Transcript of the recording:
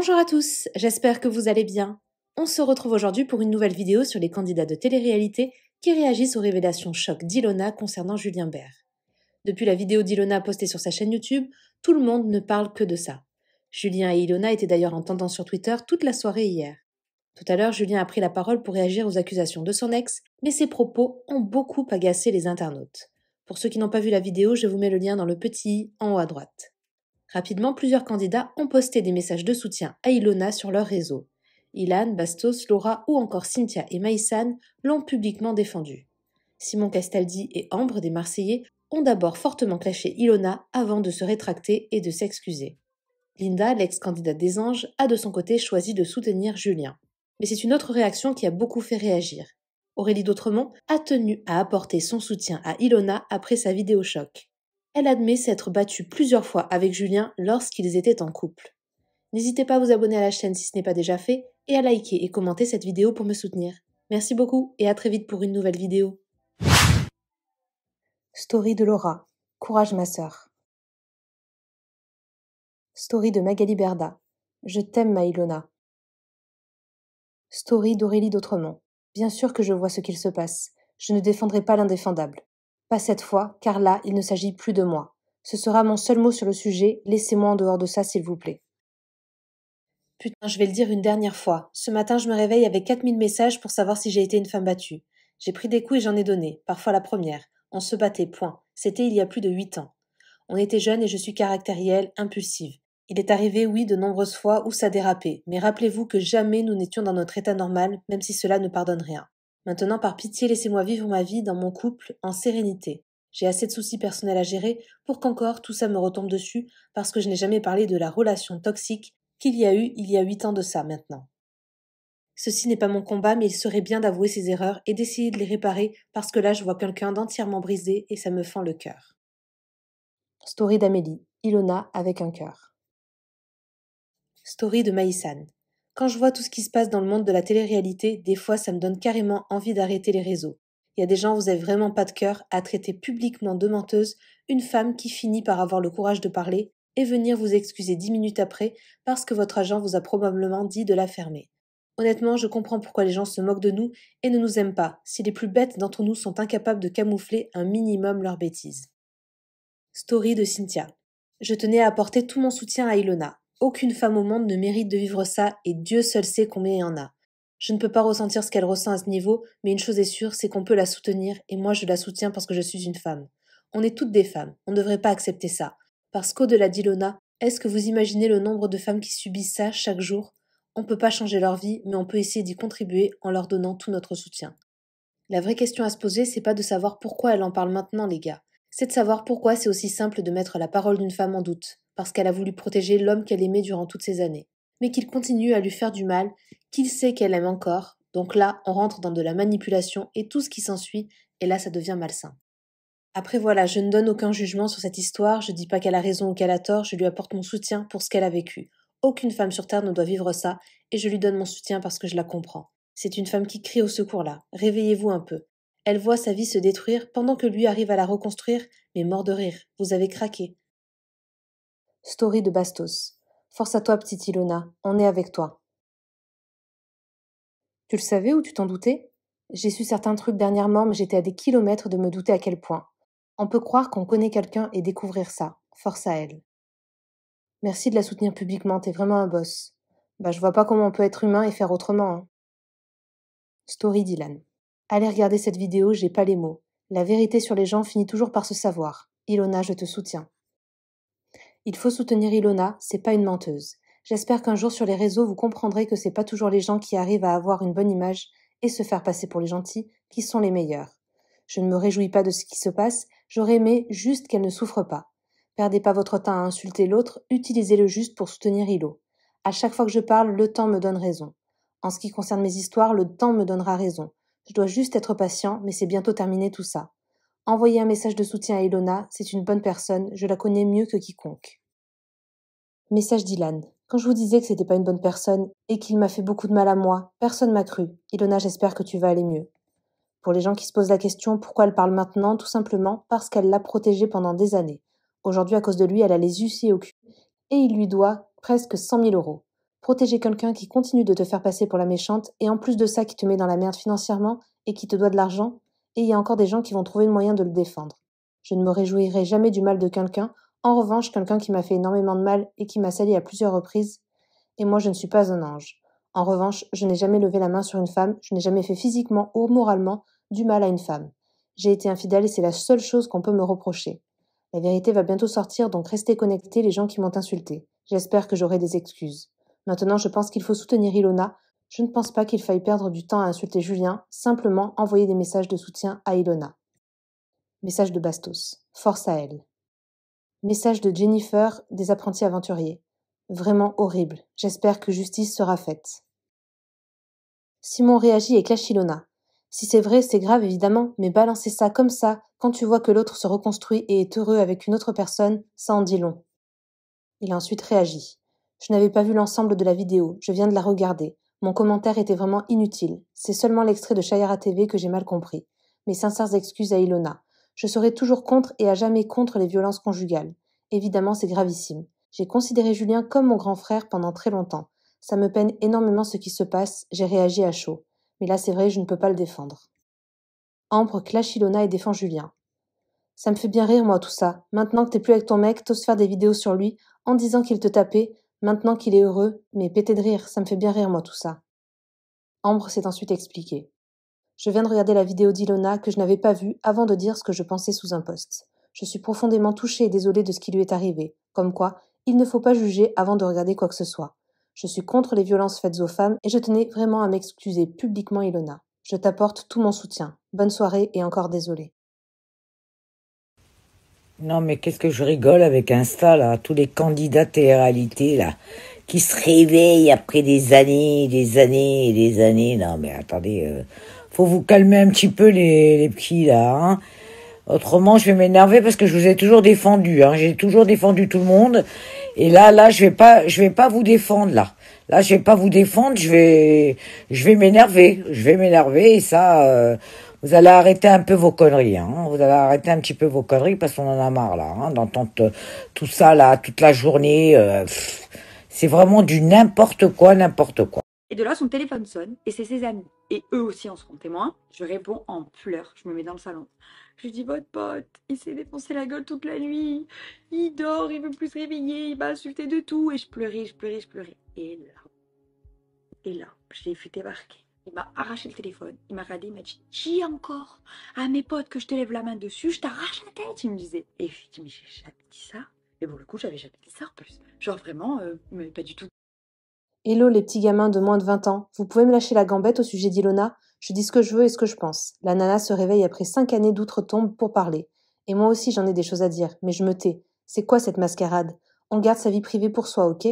Bonjour à tous, j'espère que vous allez bien. On se retrouve aujourd'hui pour une nouvelle vidéo sur les candidats de télé-réalité qui réagissent aux révélations choc d'Ilona concernant Julien Bert. Depuis la vidéo d'Ilona postée sur sa chaîne YouTube, tout le monde ne parle que de ça. Julien et Ilona étaient d'ailleurs en tendance sur Twitter toute la soirée hier. Tout à l'heure, Julien a pris la parole pour réagir aux accusations de son ex, mais ses propos ont beaucoup agacé les internautes. Pour ceux qui n'ont pas vu la vidéo, je vous mets le lien dans le petit i en haut à droite. Rapidement, plusieurs candidats ont posté des messages de soutien à Ilona sur leurs réseaux. Ilan, Bastos, Laura ou encore Cynthia et Maïsan l'ont publiquement défendue. Simon Castaldi et Ambre des Marseillais ont d'abord fortement clashé Ilona avant de se rétracter et de s'excuser. Linda, l'ex-candidate des Anges, a de son côté choisi de soutenir Julien. Mais c'est une autre réaction qui a beaucoup fait réagir. Aurélie d'Autremont a tenu à apporter son soutien à Ilona après sa vidéo choc. Elle admet s'être battue plusieurs fois avec Julien lorsqu'ils étaient en couple. N'hésitez pas à vous abonner à la chaîne si ce n'est pas déjà fait et à liker et commenter cette vidéo pour me soutenir. Merci beaucoup et à très vite pour une nouvelle vidéo. Story de Laura. Courage ma sœur. Story de Magali Berda. Je t'aime ma Ilona. Story d'Aurélie d'Autremont. Bien sûr que je vois ce qu'il se passe. Je ne défendrai pas l'indéfendable. Pas cette fois, car là, il ne s'agit plus de moi. Ce sera mon seul mot sur le sujet, laissez-moi en dehors de ça s'il vous plaît. Putain, je vais le dire une dernière fois. Ce matin, je me réveille avec 4000 messages pour savoir si j'ai été une femme battue. J'ai pris des coups et j'en ai donné, parfois la première. On se battait, point. C'était il y a plus de 8 ans. On était jeunes et je suis caractérielle, impulsive. Il est arrivé, oui, de nombreuses fois où ça dérapait, mais rappelez-vous que jamais nous n'étions dans notre état normal, même si cela ne pardonne rien. Maintenant, par pitié, laissez-moi vivre ma vie dans mon couple, en sérénité. J'ai assez de soucis personnels à gérer pour qu'encore tout ça me retombe dessus, parce que je n'ai jamais parlé de la relation toxique qu'il y a eu il y a 8 ans de ça maintenant. Ceci n'est pas mon combat, mais il serait bien d'avouer ses erreurs et d'essayer de les réparer, parce que là je vois quelqu'un d'entièrement brisé et ça me fend le cœur. Story d'Amélie. Ilona avec un cœur. Story de Maïsan. Quand je vois tout ce qui se passe dans le monde de la télé-réalité, des fois ça me donne carrément envie d'arrêter les réseaux. Il y a des gens, vous avez vraiment pas de cœur à traiter publiquement de menteuse une femme qui finit par avoir le courage de parler et venir vous excuser 10 minutes après parce que votre agent vous a probablement dit de la fermer. Honnêtement, je comprends pourquoi les gens se moquent de nous et ne nous aiment pas, si les plus bêtes d'entre nous sont incapables de camoufler un minimum leurs bêtises. Story de Cynthia. Je tenais à apporter tout mon soutien à Ilona. Aucune femme au monde ne mérite de vivre ça et Dieu seul sait combien il y en a. Je ne peux pas ressentir ce qu'elle ressent à ce niveau, mais une chose est sûre, c'est qu'on peut la soutenir et moi je la soutiens parce que je suis une femme. On est toutes des femmes, on ne devrait pas accepter ça. Parce qu'au-delà d'Ilona, est-ce que vous imaginez le nombre de femmes qui subissent ça chaque jour? On ne peut pas changer leur vie, mais on peut essayer d'y contribuer en leur donnant tout notre soutien. La vraie question à se poser, c'est pas de savoir pourquoi elle en parle maintenant, les gars. C'est de savoir pourquoi c'est aussi simple de mettre la parole d'une femme en doute, parce qu'elle a voulu protéger l'homme qu'elle aimait durant toutes ces années, mais qu'il continue à lui faire du mal, qu'il sait qu'elle aime encore, donc là, on rentre dans de la manipulation et tout ce qui s'ensuit, et là, ça devient malsain. Après voilà, je ne donne aucun jugement sur cette histoire, je dis pas qu'elle a raison ou qu'elle a tort, je lui apporte mon soutien pour ce qu'elle a vécu. Aucune femme sur Terre ne doit vivre ça, et je lui donne mon soutien parce que je la comprends. C'est une femme qui crie au secours là, réveillez-vous un peu. Elle voit sa vie se détruire pendant que lui arrive à la reconstruire, mais mort de rire, vous avez craqué. Story de Bastos. Force à toi petite Ilona, on est avec toi. Tu le savais ou tu t'en doutais? J'ai su certains trucs dernièrement, mais j'étais à des kilomètres de me douter à quel point. On peut croire qu'on connaît quelqu'un et découvrir ça. Force à elle. Merci de la soutenir publiquement, t'es vraiment un boss. Bah je vois pas comment on peut être humain et faire autrement. Hein. Story d'Ilan. Allez regarder cette vidéo, j'ai pas les mots. La vérité sur les gens finit toujours par se savoir. Ilona, je te soutiens. Il faut soutenir Ilona, c'est pas une menteuse. J'espère qu'un jour sur les réseaux vous comprendrez que c'est pas toujours les gens qui arrivent à avoir une bonne image et se faire passer pour les gentils qui sont les meilleurs. Je ne me réjouis pas de ce qui se passe, j'aurais aimé juste qu'elle ne souffre pas. Perdez pas votre temps à insulter l'autre, utilisez-le juste pour soutenir Ilo. À chaque fois que je parle, le temps me donne raison. En ce qui concerne mes histoires, le temps me donnera raison. Je dois juste être patient, mais c'est bientôt terminé tout ça. Envoyez un message de soutien à Ilona, c'est une bonne personne, je la connais mieux que quiconque. Message d'Ilan. Quand je vous disais que c'était pas une bonne personne et qu'il m'a fait beaucoup de mal à moi, personne m'a cru. Ilona, j'espère que tu vas aller mieux. Pour les gens qui se posent la question pourquoi elle parle maintenant, tout simplement parce qu'elle l'a protégé pendant des années. Aujourd'hui, à cause de lui, elle a les huissiers au cul et il lui doit presque 100 000 euros. protéger quelqu'un qui continue de te faire passer pour la méchante et en plus de ça qui te met dans la merde financièrement et qui te doit de l'argent, et il y a encore des gens qui vont trouver le moyen de le défendre. Je ne me réjouirai jamais du mal de quelqu'un, en revanche quelqu'un qui m'a fait énormément de mal et qui m'a sali à plusieurs reprises, et moi je ne suis pas un ange. En revanche, je n'ai jamais levé la main sur une femme, je n'ai jamais fait physiquement ou moralement du mal à une femme. J'ai été infidèle et c'est la seule chose qu'on peut me reprocher. La vérité va bientôt sortir, donc restez connectés les gens qui m'ont insulté. J'espère que j'aurai des excuses. Maintenant, je pense qu'il faut soutenir Ilona. Je ne pense pas qu'il faille perdre du temps à insulter Julien, simplement envoyer des messages de soutien à Ilona. Message de Bastos. Force à elle. Message de Jennifer, des apprentis aventuriers. Vraiment horrible. J'espère que justice sera faite. Simon réagit et clash Ilona. Si c'est vrai, c'est grave évidemment, mais balancer ça comme ça, quand tu vois que l'autre se reconstruit et est heureux avec une autre personne, ça en dit long. Il a ensuite réagi. Je n'avais pas vu l'ensemble de la vidéo, je viens de la regarder. Mon commentaire était vraiment inutile. C'est seulement l'extrait de Chayara TV que j'ai mal compris. Mes sincères excuses à Ilona. Je serai toujours contre et à jamais contre les violences conjugales. Évidemment, c'est gravissime. J'ai considéré Julien comme mon grand frère pendant très longtemps. Ça me peine énormément ce qui se passe, j'ai réagi à chaud. Mais là, c'est vrai, je ne peux pas le défendre. Ambre clash Ilona et défend Julien. Ça me fait bien rire, moi, tout ça. Maintenant que t'es plus avec ton mec, t'oses faire des vidéos sur lui, en disant qu'il te tapait, maintenant qu'il est heureux, mais pété de rire, ça me fait bien rire, moi, tout ça. Ambre s'est ensuite expliquée. Je viens de regarder la vidéo d'Ilona que je n'avais pas vue avant de dire ce que je pensais sous un post. Je suis profondément touchée et désolée de ce qui lui est arrivé. Comme quoi, il ne faut pas juger avant de regarder quoi que ce soit. Je suis contre les violences faites aux femmes et je tenais vraiment à m'excuser publiquement, Ilona. Je t'apporte tout mon soutien. Bonne soirée et encore désolée. Non, mais qu'est-ce que je rigole avec Insta, là, tous les candidats télé-réalité, là, qui se réveillent après des années, des années et des années. Non, mais attendez, faut vous calmer un petit peu, les petits, là, hein. Autrement, je vais m'énerver parce que je vous ai toujours défendu, hein. J'ai toujours défendu tout le monde. Et là, je vais pas vous défendre, là. Là, je vais pas vous défendre, je vais m'énerver. Je vais m'énerver et ça, vous allez arrêter un peu vos conneries, hein. Vous allez arrêter un petit peu vos conneries parce qu'on en a marre, là, hein, d'entendre tout ça, là, toute la journée. C'est vraiment du n'importe quoi, n'importe quoi. Et de là, son téléphone sonne et c'est ses amis. Et eux aussi en seront témoins. Je réponds en pleurs. Je me mets dans le salon. Je lui dis, votre pote, il s'est défoncé la gueule toute la nuit. Il dort, il veut plus se réveiller, il m'a insulté de tout. Et je pleurais, je pleurais, je pleurais. Et là, je l'ai fait débarquer. Il m'a arraché le téléphone. Il m'a regardé, il m'a dit, dis encore à mes potes que je te lève la main dessus, je t'arrache la tête, il me disait. Et je lui dis, mais j'ai jamais dit ça. Et pour le coup, j'avais jamais dit ça en plus. Genre vraiment, mais pas du tout. Hello les petits gamins de moins de 20 ans, vous pouvez me lâcher la gambette au sujet d'Ilona? Je dis ce que je veux et ce que je pense. La nana se réveille après 5 années d'outre-tombe pour parler. Et moi aussi j'en ai des choses à dire, mais je me tais. C'est quoi cette mascarade? On garde sa vie privée pour soi, ok?